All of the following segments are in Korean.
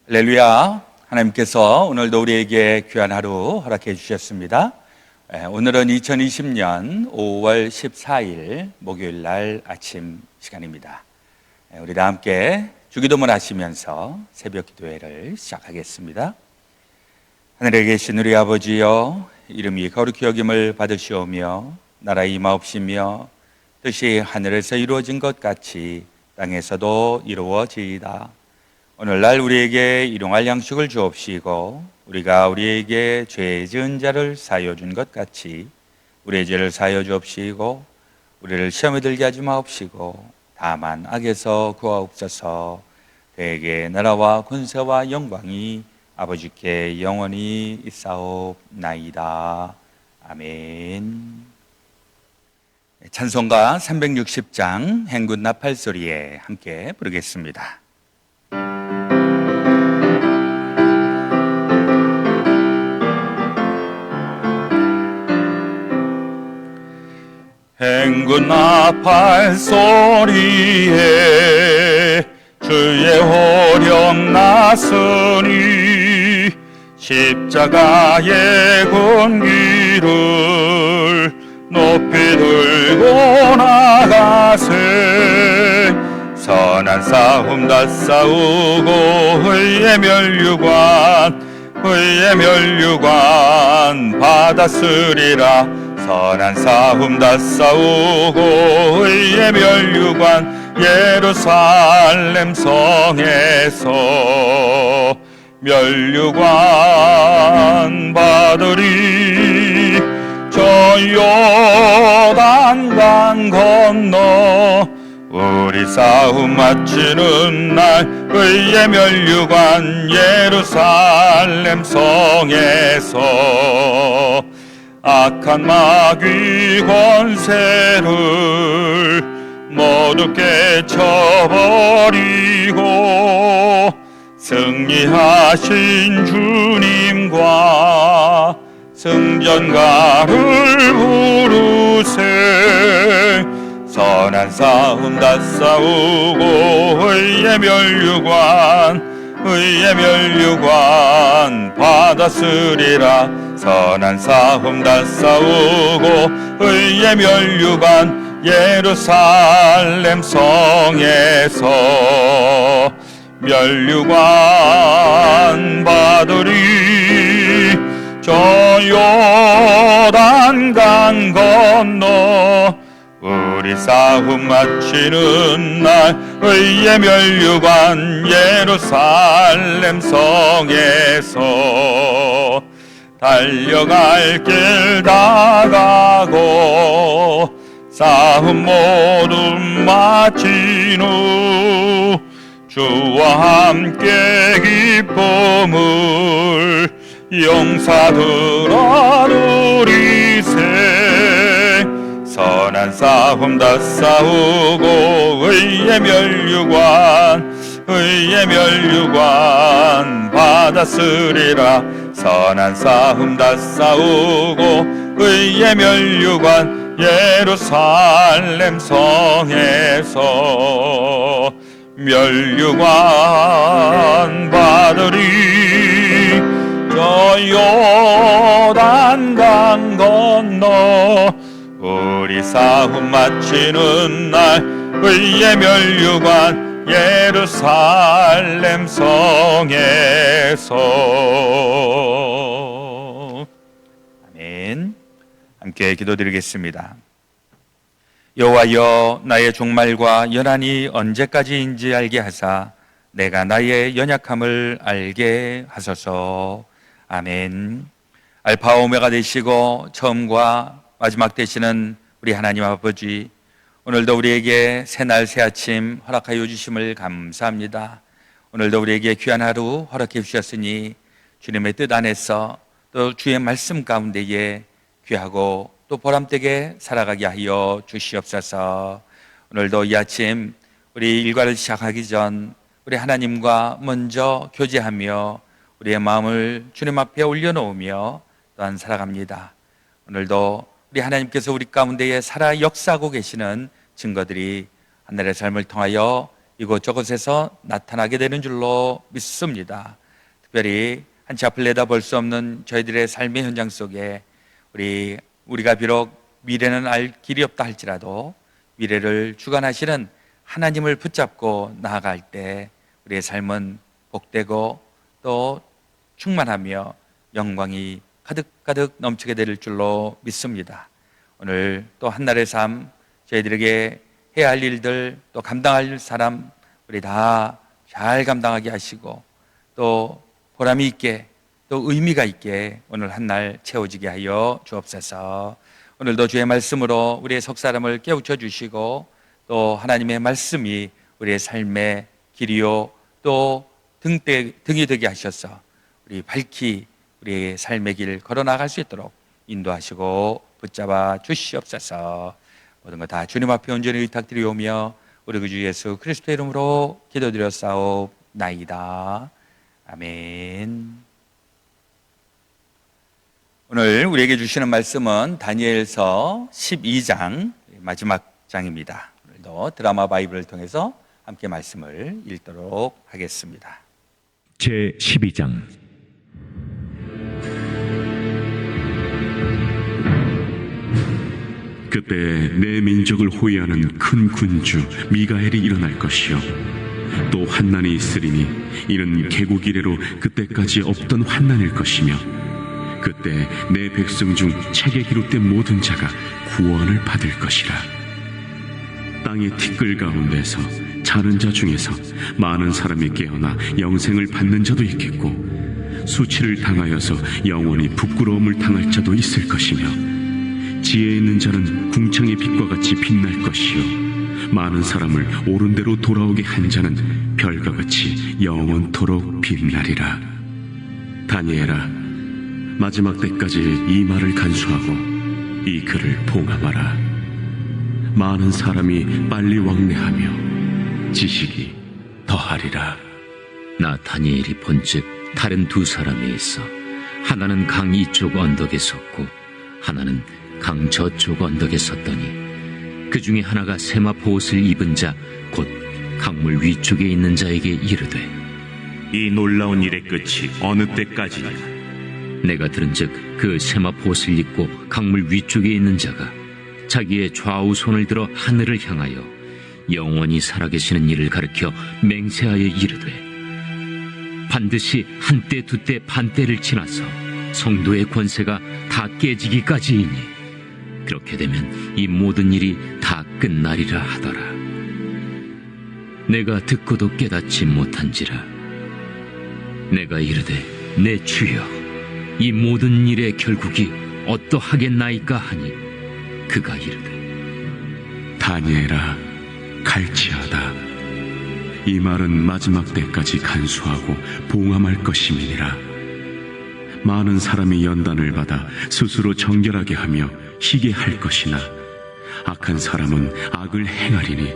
할렐루야. 하나님께서 오늘도 우리에게 귀한 하루 허락해 주셨습니다. 오늘은 2020년 5월 14일 목요일 날 아침 시간입니다. 우리 다 함께 주기도문 하시면서 새벽 기도회를 시작하겠습니다. 하늘에 계신 우리 아버지여, 이름이 거룩히 여김을 받으시오며 나라 임하옵시며 뜻이 하늘에서 이루어진 것 같이 땅에서도 이루어지이다. 오늘날 우리에게 일용할 양식을 주옵시고 우리가 우리에게 죄 지은 자를 사하여 준 것 같이 우리의 죄를 사하여 주옵시고 우리를 시험에 들게 하지 마옵시고 다만 악에서 구하옵소서. 대개 나라와 권세와 영광이 아버지께 영원히 있사옵나이다. 아멘. 찬송가 360장 행군 나팔소리에 함께 부르겠습니다. 행군 나팔 소리에 주의 호령 나서니 십자가의 군기를 높이 들고 나가세. 선한 싸움 다 싸우고 의의 멸류관 받았으리라. 선한 싸움 다 싸우고 의의 멸류관 예루살렘 성에서 멸류관 받으리. 저 요단강 건너 우리 싸움 마치는 날 의의 멸류관 예루살렘 성에서 악한 마귀 권세를 모두 깨쳐버리고 승리하신 주님과 승전가를 부르세. 선한 싸움 다 싸우고 의의 멸류관 받았으리라. 선한 싸움 다 싸우고 의의 멸류관 예루살렘 성에서 멸류관 받으리. 저 요단강 건너 우리 싸움 마치는 날 의의 멸류관 예루살렘 성에서 달려갈 길 다 가고 싸움 모두 마친 후 주와 함께 기쁨을 용사들아 누리세. 선한 싸움 다 싸우고 의의 멸류관 받았으리라. 선한 싸움 다 싸우고 의의 멸류관 예루살렘 성에서 멸류관 받으리. 저 요단강 건너 우리 싸움 마치는 날 의의 멸류관 예루살렘 성에서. 아멘. 함께 기도드리겠습니다. 여호와여, 나의 종말과 연한이 언제까지인지 알게 하사 내가 나의 연약함을 알게 하소서. 아멘. 알파 오메가 되시고 처음과 마지막 되시는 우리 하나님 아버지, 오늘도 우리에게 새날 새아침 허락하여 주심을 감사합니다. 오늘도 우리에게 귀한 하루 허락해 주셨으니 주님의 뜻 안에서 또 주의 말씀 가운데에 귀하고 또 보람되게 살아가게 하여 주시옵소서. 오늘도 이 아침 우리 일과를 시작하기 전 우리 하나님과 먼저 교제하며 우리의 마음을 주님 앞에 올려놓으며 또한 살아갑니다. 오늘도 우리 하나님께서 우리 가운데에 살아 역사하고 계시는 증거들이 하늘의 삶을 통하여 이곳저곳에서 나타나게 되는 줄로 믿습니다. 특별히 한치 앞을 내다볼 수 없는 저희들의 삶의 현장 속에 우리가 비록 미래는 알 길이 없다 할지라도 미래를 주관하시는 하나님을 붙잡고 나아갈 때 우리의 삶은 복되고 또 충만하며 영광이 가득가득 넘치게 될 줄로 믿습니다. 오늘 또 한날의 삶, 저희들에게 해야 할 일들, 또 감당할 사람 우리 다 잘 감당하게 하시고 또 보람이 있게 또 의미가 있게 오늘 한날 채워지게 하여 주옵소서. 오늘도 주의 말씀으로 우리의 속사람을 깨우쳐 주시고 또 하나님의 말씀이 우리의 삶의 길이요 또 등이 되게 하셔서 우리 밝히 우리의 삶의 길 걸어 나갈 수 있도록 인도하시고 붙잡아 주시옵소서. 모든 것 다 주님 앞에 온전히 의탁드리오며 우리 그 주 예수 그리스도의 이름으로 기도드렸사옵나이다. 아멘. 오늘 우리에게 주시는 말씀은 다니엘서 12장 마지막 장입니다. 오늘도 드라마 바이블을 통해서 함께 말씀을 읽도록 하겠습니다. 제 12장. 그때 내 민족을 호위하는 큰 군주 미가엘이 일어날 것이요 또 환난이 있으리니 이는 개국 이래로 그때까지 없던 환난일 것이며 그때 내 백성 중 책에 기록된 모든 자가 구원을 받을 것이라. 땅의 티끌 가운데서 자는 자 중에서 많은 사람이 깨어나 영생을 받는 자도 있겠고 수치를 당하여서 영원히 부끄러움을 당할 자도 있을 것이며 지혜 있는 자는 궁창의 빛과 같이 빛날 것이요 많은 사람을 옳은 대로 돌아오게 한 자는 별과 같이 영원토록 빛나리라. 다니엘아, 마지막 때까지 이 말을 간수하고 이 글을 봉함하라. 많은 사람이 빨리 왕래하며 지식이 더하리라. 나 다니엘이 본즉 다른 두 사람이 있어 하나는 강 이쪽 언덕에 섰고 하나는 강 저쪽 언덕에 섰더니 그 중에 하나가 세마포 옷을 입은 자 곧 강물 위쪽에 있는 자에게 이르되 이 놀라운 일의 끝이 어느 때까지냐? 내가 들은즉 그 세마포 옷을 입고 강물 위쪽에 있는 자가 자기의 좌우 손을 들어 하늘을 향하여 영원히 살아계시는 이를 가리켜 맹세하여 이르되 반드시 한때 두때 반때를 지나서 성도의 권세가 다 깨지기까지이니 그렇게 되면 이 모든 일이 다 끝나리라 하더라. 내가 듣고도 깨닫지 못한지라. 내가 이르되 내 주여 이 모든 일의 결국이 어떠하겠나이까 하니 그가 이르되 다니엘아, 갈지어다. 이 말은 마지막 때까지 간수하고 봉함할 것임이니라. 많은 사람이 연단을 받아 스스로 정결하게 하며 희게 할 것이나 악한 사람은 악을 행하리니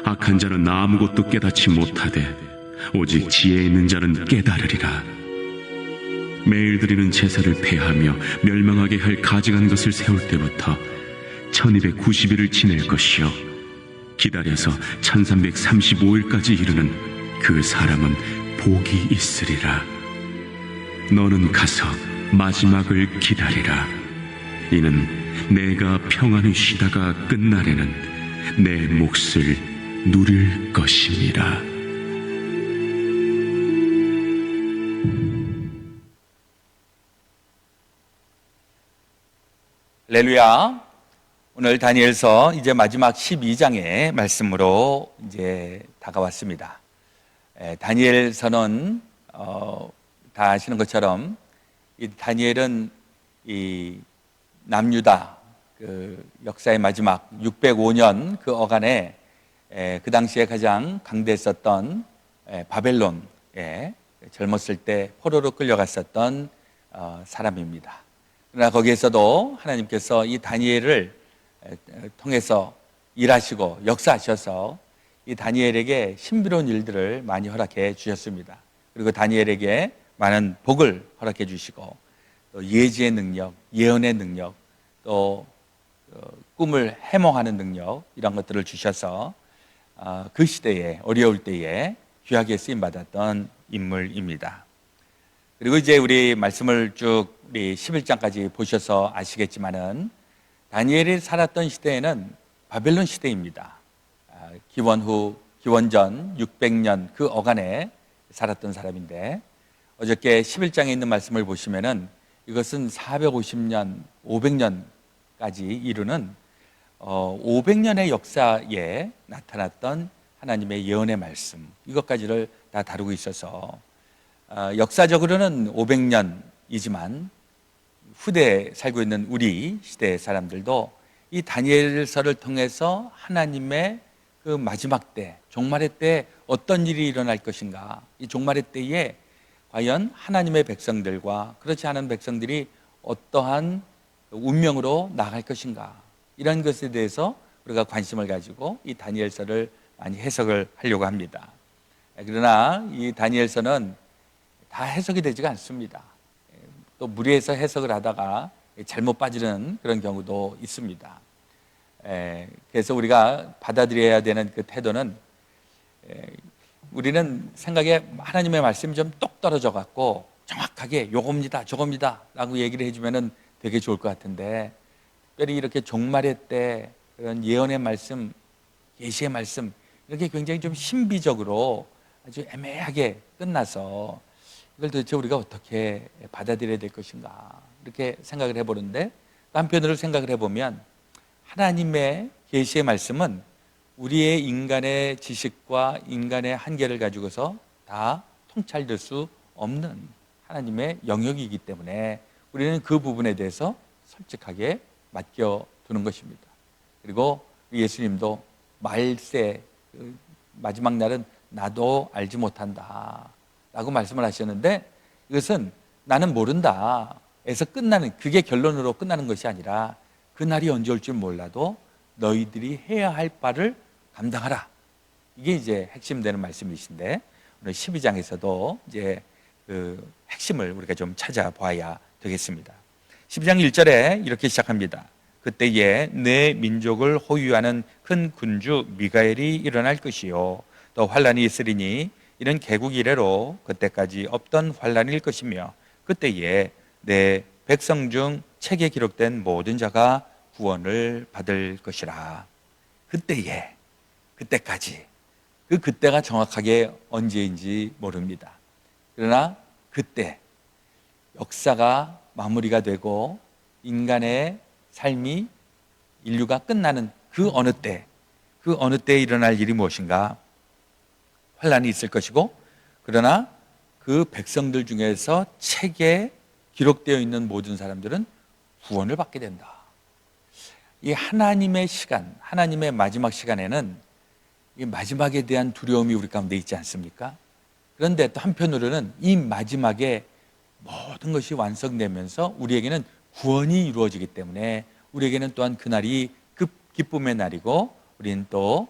악한 자는 아무것도 깨닫지 못하되 오직 지혜 있는 자는 깨달으리라. 매일 드리는 제사를 폐하며 멸망하게 할 가증한 것을 세울 때부터 1290일을 지낼 것이요 기다려서 1335일까지 이르는 그 사람은 복이 있으리라. 너는 가서 마지막을 기다리라. 이는 내가 평안히 쉬다가 끝날에는 내 몫을 누릴 것임이라. 할렐루야. 오늘 다니엘서 이제 마지막 12장의 말씀으로 이제 다가왔습니다. 다니엘서는 다 아시는 것처럼 이 다니엘은 이 남유다 그 역사의 마지막 605년 그 어간에 그 당시에 가장 강대했었던 바벨론에 젊었을 때 포로로 끌려갔었던 사람입니다. 그러나 거기에서도 하나님께서 이 다니엘을 통해서 일하시고 역사하셔서 이 다니엘에게 신비로운 일들을 많이 허락해 주셨습니다. 그리고 다니엘에게 많은 복을 허락해 주시고 또 예지의 능력, 예언의 능력, 또 꿈을 해몽하는 능력 이런 것들을 주셔서 그 시대에 어려울 때에 귀하게 쓰임 받았던 인물입니다. 그리고 이제 우리 말씀을 쭉 우리 11장까지 보셔서 아시겠지만은 다니엘이 살았던 시대에는 바벨론 시대입니다. 기원전 600년 그 어간에 살았던 사람인데 어저께 11장에 있는 말씀을 보시면은 이것은 450년, 500년까지 이르는 500년의 역사에 나타났던 하나님의 예언의 말씀, 이것까지를 다 다루고 있어서 역사적으로는 500년이지만 후대에 살고 있는 우리 시대의 사람들도 이 다니엘서를 통해서 하나님의 그 마지막 때, 종말의 때 어떤 일이 일어날 것인가, 이 종말의 때에 과연 하나님의 백성들과 그렇지 않은 백성들이 어떠한 운명으로 나갈 것인가, 이런 것에 대해서 우리가 관심을 가지고 이 다니엘서를 많이 해석을 하려고 합니다. 그러나 이 다니엘서는 다 해석이 되지가 않습니다. 또 무리해서 해석을 하다가 잘못 빠지는 그런 경우도 있습니다. 그래서 우리가 받아들여야 되는 그 태도는, 우리는 생각에 하나님의 말씀이 좀 똑 떨어져 갖고 정확하게 요겁니다, 저겁니다 라고 얘기를 해주면 되게 좋을 것 같은데, 특별히 이렇게 종말의 때 그런 예언의 말씀, 계시의 말씀, 이렇게 굉장히 좀 신비적으로 아주 애매하게 끝나서 이걸 도대체 우리가 어떻게 받아들여야 될 것인가, 이렇게 생각을 해보는데, 한편으로 생각을 해보면 하나님의 계시의 말씀은 우리의 인간의 지식과 인간의 한계를 가지고서 다 통찰될 수 없는 하나님의 영역이기 때문에 우리는 그 부분에 대해서 솔직하게 맡겨두는 것입니다. 그리고 예수님도 말세, 마지막 날은 나도 알지 못한다 라고 말씀을 하셨는데, 이것은 나는 모른다 에서 끝나는, 그게 결론으로 끝나는 것이 아니라 그 날이 언제 올 줄 몰라도 너희들이 해야 할 바를 감당하라, 이게 이제 핵심되는 말씀이신데, 오늘 12장에서도 이제 그 핵심을 우리가 좀 찾아봐야 되겠습니다. 12장 1절에 이렇게 시작합니다. 그때에 내 민족을 호위하는 큰 군주 미가엘이 일어날 것이요 또 환란이 있으리니 이는 개국 이래로 그때까지 없던 환란일 것이며 그때에 내 백성 중 책에 기록된 모든 자가 구원을 받을 것이라. 그때에, 그때까지, 그 그때가 정확하게 언제인지 모릅니다. 그러나 그때 역사가 마무리가 되고 인간의 삶이, 인류가 끝나는 그 어느 때, 그 어느 때에 일어날 일이 무엇인가? 환란이 있을 것이고, 그러나 그 백성들 중에서 책에 기록되어 있는 모든 사람들은 구원을 받게 된다. 이 하나님의 시간, 하나님의 마지막 시간에는 이 마지막에 대한 두려움이 우리 가운데 있지 않습니까? 그런데 또 한편으로는 이 마지막에 모든 것이 완성되면서 우리에게는 구원이 이루어지기 때문에 우리에게는 또한 그날이 기쁨의 날이고 우리는 또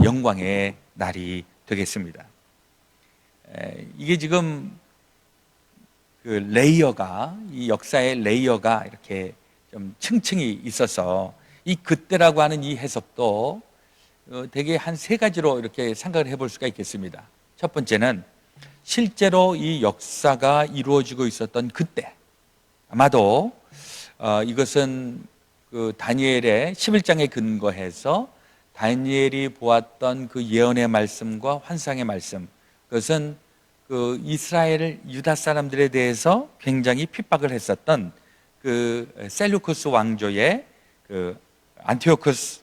영광의 날이 되겠습니다. 이게 지금 그 레이어가, 이 역사의 레이어가 이렇게 좀 층층이 있어서 이 그때라고 하는 이 해석도 되게 한 세 가지로 이렇게 생각을 해볼 수가 있겠습니다. 첫 번째는 실제로 이 역사가 이루어지고 있었던 그때, 아마도 이것은 그 다니엘의 11장에 근거해서 다니엘이 보았던 그 예언의 말씀과 환상의 말씀, 그것은 그 이스라엘 유다 사람들에 대해서 굉장히 핍박을 했었던 그 셀루쿠스 왕조의 그 안티오쿠스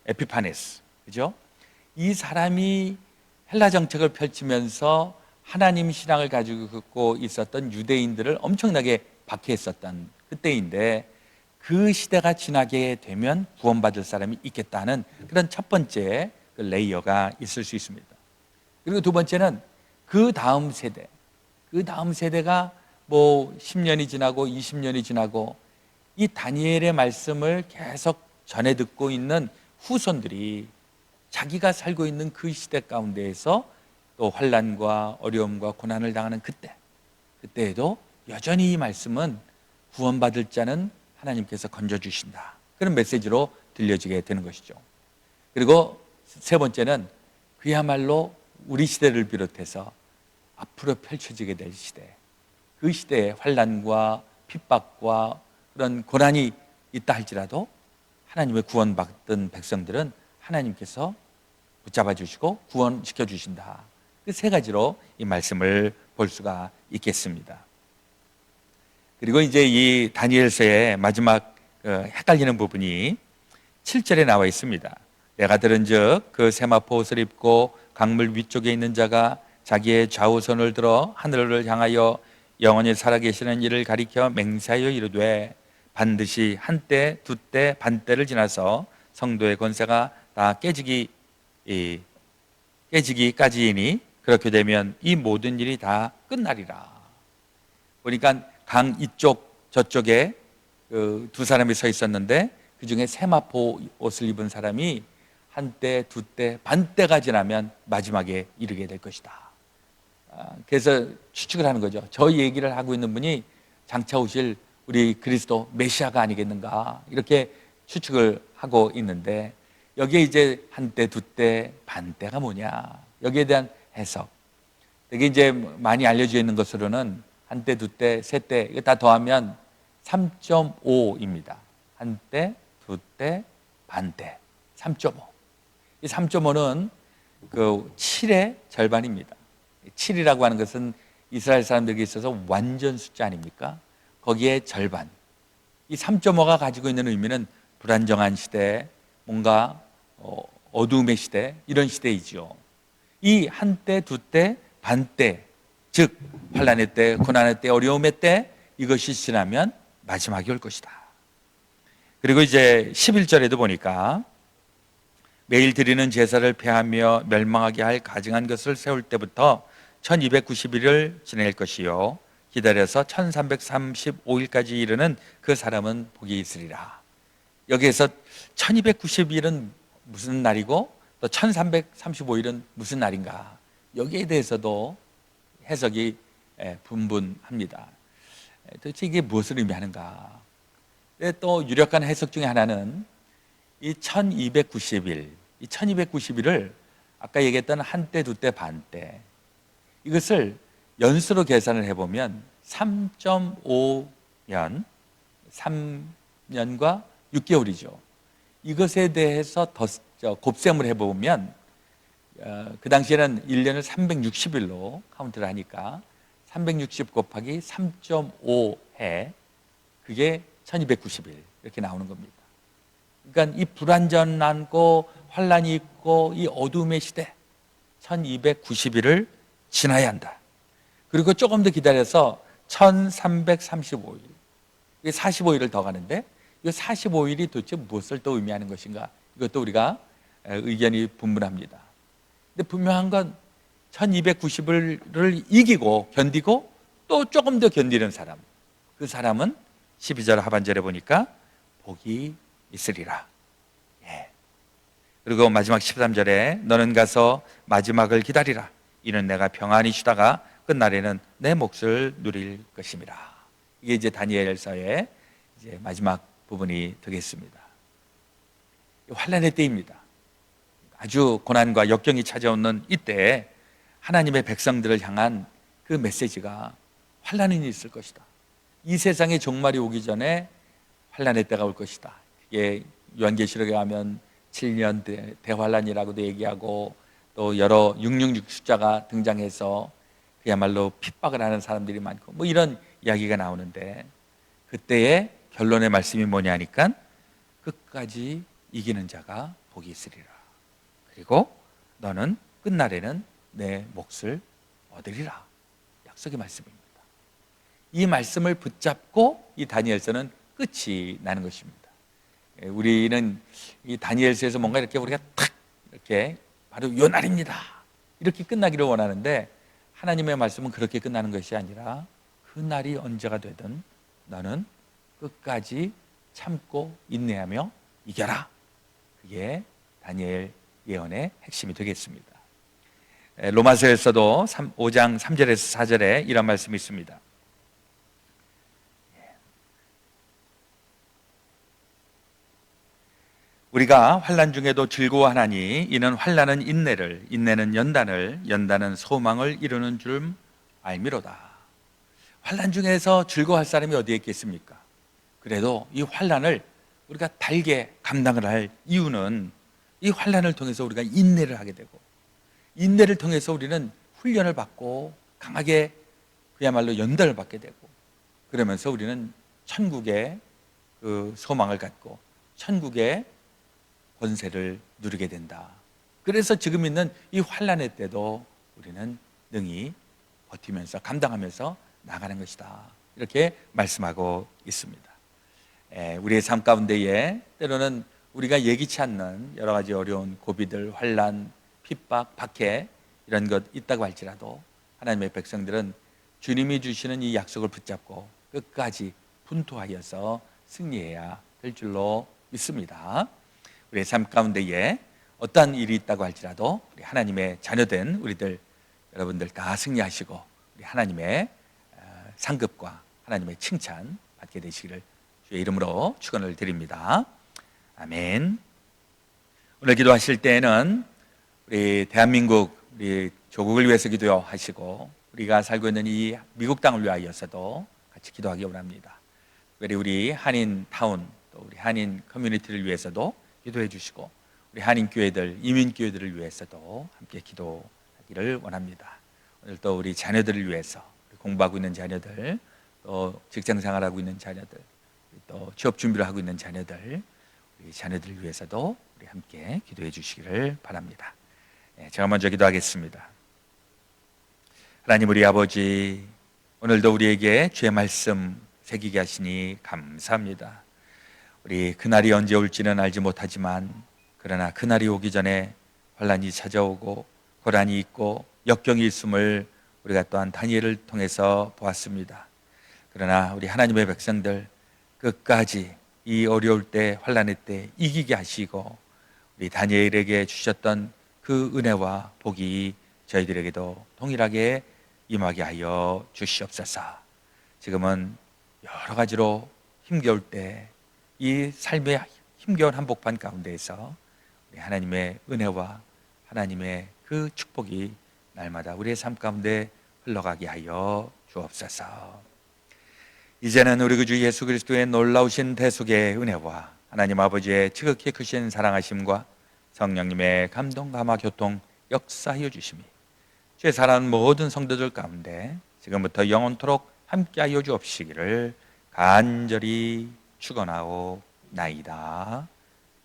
에피파네스, 그죠? 이 사람이 헬라 정책을 펼치면서 하나님 신앙을 가지고 있었던 유대인들을 엄청나게 박해했었던 그때인데, 그 시대가 지나게 되면 구원받을 사람이 있겠다는 그런 첫 번째 그 레이어가 있을 수 있습니다. 그리고 두 번째는 그 다음 세대, 그 다음 세대가 뭐 10년이 지나고 20년이 지나고 이 다니엘의 말씀을 계속 전해 듣고 있는 후손들이 자기가 살고 있는 그 시대 가운데에서 또 환난과 어려움과 고난을 당하는 그때에도 여전히 이 말씀은 구원받을 자는 하나님께서 건져주신다, 그런 메시지로 들려지게 되는 것이죠. 그리고 세 번째는 그야말로 우리 시대를 비롯해서 앞으로 펼쳐지게 될 시대, 그 시대에 환난과 핍박과 그런 고난이 있다 할지라도 하나님의 구원받던 백성들은 하나님께서 붙잡아 주시고 구원시켜 주신다. 그 세 가지로 이 말씀을 볼 수가 있겠습니다. 그리고 이제 이 다니엘서의 마지막 헷갈리는 부분이 7절에 나와 있습니다. 내가 들은즉 그 세마포 옷을 입고 강물 위쪽에 있는 자가 자기의 좌우손을 들어 하늘을 향하여 영원히 살아계시는 이를 가리켜 맹세하여 이르되 반드시 한때 두때 반때를 지나서 성도의 권세가 다 깨지기까지이니 그렇게 되면 이 모든 일이 다 끝나리라. 보니까 강 이쪽 저쪽에 두 사람이 서 있었는데 그 중에 세마포 옷을 입은 사람이 한때 두때 반때가 지나면 마지막에 이르게 될 것이다. 그래서 추측을 하는 거죠. 저 얘기를 하고 있는 분이 장차 오실 우리 그리스도 메시아가 아니겠는가, 이렇게 추측을 하고 있는데, 여기에 이제 한때 두때 반때가 뭐냐, 여기에 대한 해석, 되게 이제 많이 알려져 있는 것으로는 한때 두때 세때 이거 다 더하면 3.5입니다. 한때 두때 반때 3.5. 이 3.5는 그 7의 절반입니다. 7이라고 하는 것은 이스라엘 사람들에게 있어서 완전 숫자 아닙니까? 거기에 절반. 이 3.5가 가지고 있는 의미는 불안정한 시대, 뭔가 어두움의 시대, 이런 시대이죠. 이 한때, 두때, 반때, 즉 환난의 때, 고난의 때, 어려움의 때, 이것이 지나면 마지막이 올 것이다. 그리고 이제 11절에도 보니까 매일 드리는 제사를 폐하며 멸망하게 할 가증한 것을 세울 때부터 1290일을 지낼 것이요 기다려서 1335일까지 이르는 그 사람은 복이 있으리라. 여기에서 1290일은 무슨 날이고 또 1335일은 무슨 날인가, 여기에 대해서도 해석이 분분합니다. 도대체 이게 무엇을 의미하는가? 또 유력한 해석 중에 하나는 이 1290일, 이 1290일을 아까 얘기했던 한때, 두때, 반때, 이것을 연수로 계산을 해보면 3.5년, 3년과 6개월이죠. 이것에 대해서 더 곱셈을 해보면 그 당시에는 1년을 360일로 카운트를 하니까 360 곱하기 3.5해, 그게 1290일 이렇게 나오는 겁니다. 그러니까 이 불안전하고 환란이 있고 이 어두움의 시대 1290일을 지나야 한다. 그리고 조금 더 기다려서 1335일, 이게 45일을 더 가는데 이 45일이 도대체 무엇을 또 의미하는 것인가, 이것도 우리가 의견이 분분합니다. 근데 분명한 건 1290일을 이기고 견디고 또 조금 더 견디는 사람, 그 사람은 12절 하반절에 보니까 복이 있으리라. 그리고 마지막 13절에 너는 가서 마지막을 기다리라. 이는 내가 평안히 쉬다가 끝날에는 내 몫을 누릴 것임이라. 이게 이제 다니엘서의 이제 마지막 부분이 되겠습니다. 환란의 때입니다. 아주 고난과 역경이 찾아오는 이때에 하나님의 백성들을 향한 그 메시지가 환란이 있을 것이다. 이 세상의 종말이 오기 전에 환란의 때가 올 것이다. 이게 요한계시록에 가면 7년 대환란이라고도 얘기하고 또 여러 666 숫자가 등장해서 그야말로 핍박을 하는 사람들이 많고 뭐 이런 이야기가 나오는데, 그때의 결론의 말씀이 뭐냐 하니까 끝까지 이기는 자가 복이 있으리라. 그리고 너는 끝날에는 내 몫을 얻으리라. 약속의 말씀입니다. 이 말씀을 붙잡고 이 다니엘서는 끝이 나는 것입니다. 우리는 이 다니엘서에서 뭔가 이렇게 우리가 탁 이렇게 바로 요 날입니다 이렇게 끝나기를 원하는데, 하나님의 말씀은 그렇게 끝나는 것이 아니라 그 날이 언제가 되든 너는 끝까지 참고 인내하며 이겨라. 그게 다니엘 예언의 핵심이 되겠습니다. 로마서에서도 5장 3절에서 4절에 이런 말씀이 있습니다. 우리가 환난 중에도 즐거워하나니 이는 환난은 인내를, 인내는 연단을, 연단은 소망을 이루는 줄 알미로다. 환난 중에서 즐거워할 사람이 어디에 있겠습니까? 그래도 이 환난을 우리가 달게 감당을 할 이유는 이 환난을 통해서 우리가 인내를 하게 되고, 인내를 통해서 우리는 훈련을 받고 강하게 그야말로 연단을 받게 되고, 그러면서 우리는 천국의 그 소망을 갖고 천국의 권세를 누리게 된다. 그래서 지금 있는 이 환난의 때도 우리는 능히 버티면서 감당하면서 나가는 것이다. 이렇게 말씀하고 있습니다. 우리의 삶 가운데에 때로는 우리가 예기치 않는 여러 가지 어려운 고비들, 환난, 핍박, 박해 이런 것 있다고 할지라도 하나님의 백성들은 주님이 주시는 이 약속을 붙잡고 끝까지 분투하여서 승리해야 될 줄로 믿습니다. 우리의 삶 가운데에 어떠한 일이 있다고 할지라도 우리 하나님의 자녀된 우리들 여러분들 다 승리하시고 우리 하나님의 상급과 하나님의 칭찬 받게 되시기를 주의 이름으로 축원을 드립니다. 아멘. 오늘 기도하실 때에는 우리 대한민국 우리 조국을 위해서 기도하시고 우리가 살고 있는 이 미국 땅을 위하여서도 같이 기도하기 원합니다. 특별히 우리 한인 타운 또 우리 한인 커뮤니티를 위해서도 기도해 주시고 우리 한인 교회들, 이민 교회들을 위해서도 함께 기도하기를 원합니다. 오늘 또 우리 자녀들을 위해서 공부하고 있는 자녀들, 또 직장 생활하고 있는 자녀들, 또 취업 준비를 하고 있는 자녀들, 우리 자녀들을 위해서도 우리 함께 기도해 주시기를 바랍니다. 제가 먼저 기도하겠습니다. 하나님 우리 아버지, 오늘도 우리에게 주의 말씀 새기게 하시니 감사합니다. 우리 그날이 언제 올지는 알지 못하지만 그러나 그날이 오기 전에 환난이 찾아오고 고난이 있고 역경이 있음을 우리가 또한 다니엘을 통해서 보았습니다. 그러나 우리 하나님의 백성들 끝까지 이 어려울 때 환난의 때 이기게 하시고 우리 다니엘에게 주셨던 그 은혜와 복이 저희들에게도 동일하게 임하게 하여 주시옵소서. 지금은 여러 가지로 힘겨울 때 이 삶의 힘겨운 한복판 가운데에서 우리 하나님의 은혜와 하나님의 그 축복이 날마다 우리의 삶 가운데 흘러가게 하여 주옵소서. 이제는 우리 구주 예수 그리스도의 놀라우신 대속의 은혜와 하나님 아버지의 지극히 크신 사랑하심과 성령님의 감동 감화 교통 역사하여 주심이 주의 사랑하는 모든 성도들 가운데 지금부터 영원토록 함께하여 주옵시기를 간절히 축원하오나이다.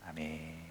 아멘.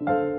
아멘.